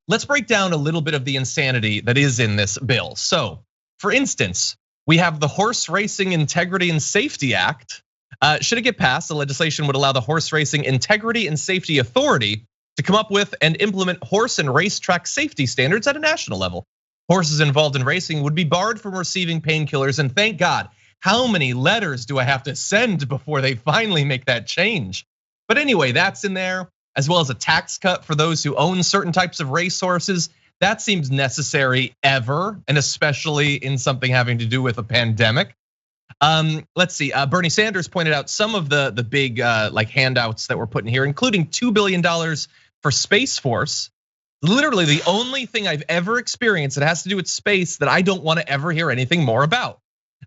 let's break down a little bit of the insanity that is in this bill. So, for instance, we have the Horse Racing Integrity and Safety Act. Should it get passed, the legislation would allow the Horse Racing Integrity and Safety Authority to come up with and implement horse and racetrack safety standards at a national level. Horses involved in racing would be barred from receiving painkillers, and thank God, how many letters do I have to send before they finally make that change? But anyway, that's in there, as well as a tax cut for those who own certain types of racehorses. That seems necessary ever, and especially in something having to do with a pandemic. Let's see, Bernie Sanders pointed out some of the big like handouts that we're putting here, including $2 billion for Space Force. Literally the only thing I've ever experienced that has to do with space that I don't want to ever hear anything more about.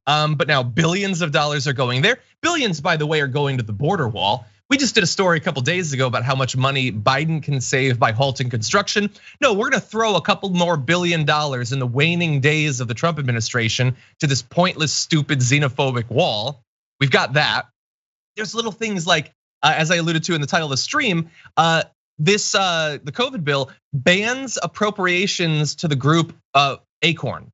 But now billions of dollars are going there. Billions, by the way, are going to the border wall. We just did a story a couple days ago about how much money Biden can save by halting construction. No, we're gonna throw a couple more $1 billion in the waning days of the Trump administration to this pointless, stupid, xenophobic wall. We've got that. There's little things like, as I alluded to in the title of the stream, the COVID bill bans appropriations to the group Acorn,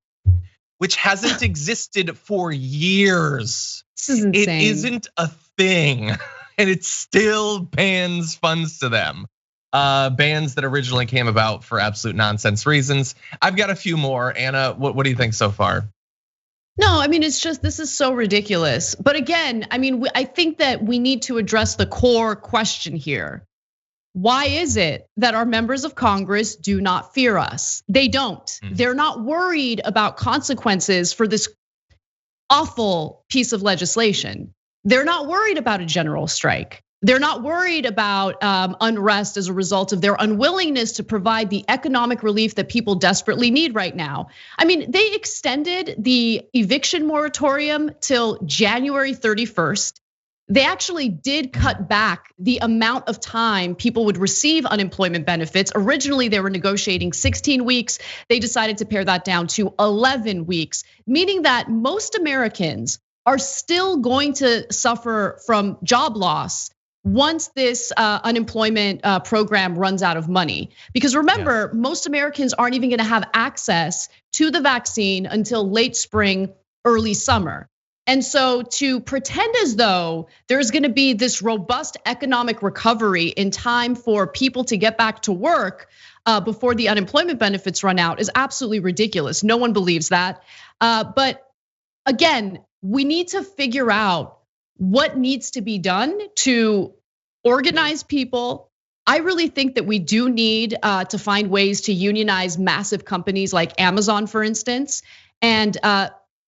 which hasn't existed for years. This is insane. It isn't a thing. And it still bans funds to them. Bans that originally came about for absolute nonsense reasons. I've got a few more. Anna, what do you think so far? No, I mean, it's just, this is so ridiculous. But again, I mean, I think that we need to address the core question here. Why is it that our members of Congress do not fear us? They don't. They're not worried about consequences for this awful piece of legislation. They're not worried about a general strike. They're not worried about unrest as a result of their unwillingness to provide the economic relief that people desperately need right now. I mean, they extended the eviction moratorium till January 31st. They actually did cut back the amount of time people would receive unemployment benefits. Originally, they were negotiating 16 weeks. They decided to pare that down to 11 weeks, meaning that most Americans are still going to suffer from job loss once this unemployment program runs out of money. Because remember, most Americans aren't even gonna have access to the vaccine until late spring, early summer. And so to pretend as though there's gonna be this robust economic recovery in time for people to get back to work before the unemployment benefits run out is absolutely ridiculous. No one believes that. But again, we need to figure out what needs to be done to organize people. I really think that we do need to find ways to unionize massive companies like Amazon, for instance, and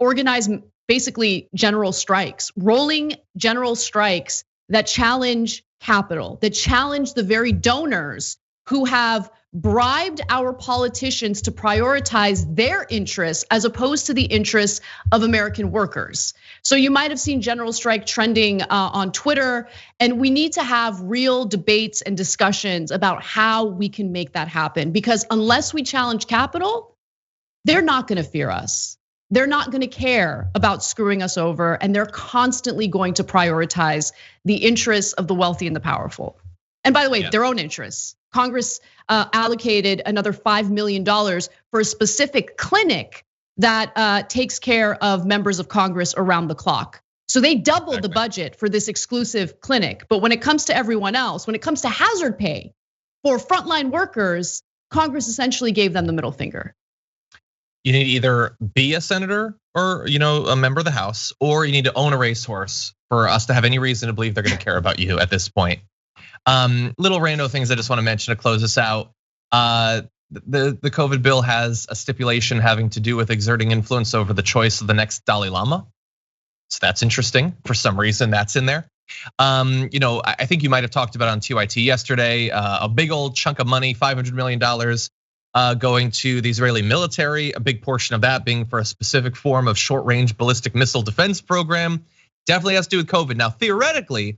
organize basically general strikes, rolling general strikes that challenge capital, that challenge the very donors who have bribed our politicians to prioritize their interests as opposed to the interests of American workers. So you might have seen general strike trending on Twitter, and we need to have real debates and discussions about how we can make that happen. Because unless we challenge capital, they're not gonna fear us. They're not gonna care about screwing us over, and they're constantly going to prioritize the interests of the wealthy and the powerful. And by the way, their own interests. Congress allocated another $5 million for a specific clinic that takes care of members of Congress around the clock. So they doubled the budget for this exclusive clinic. But when it comes to everyone else, when it comes to hazard pay for frontline workers, Congress essentially gave them the middle finger. You need to either be a senator or a member of the House, or you need to own a racehorse for us to have any reason to believe they're gonna care about you at this point. Little rando things I just want to mention to close this out. The COVID bill has a stipulation having to do with exerting influence over the choice of the next Dalai Lama. So that's interesting. For some reason, that's in there. I think you might have talked about on TYT yesterday, a big old chunk of money, $500 million going to the Israeli military, a big portion of that being for a specific form of short-range ballistic missile defense program. Definitely has to do with COVID. Now, theoretically,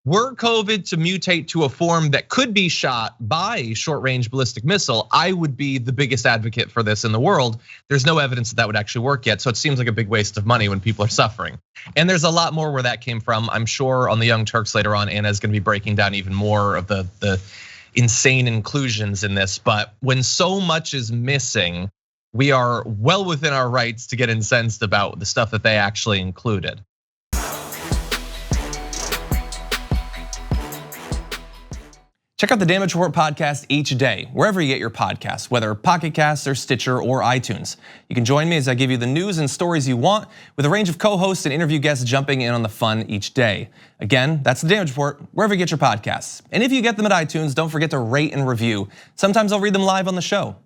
were COVID to mutate to a form that could be shot by a short-range ballistic missile, I would be the biggest advocate for this in the world. There's no evidence that would actually work yet, so it seems like a big waste of money when people are suffering. And there's a lot more where that came from. I'm sure on the Young Turks later on, Anna is gonna be breaking down even more of the insane inclusions in this, but when so much is missing, we are well within our rights to get incensed about the stuff that they actually included. Check out the Damage Report podcast each day, wherever you get your podcasts, whether Pocket Casts or Stitcher or iTunes. You can join me as I give you the news and stories you want, with a range of co-hosts and interview guests jumping in on the fun each day. Again, that's the Damage Report, wherever you get your podcasts. And if you get them at iTunes, don't forget to rate and review. Sometimes I'll read them live on the show.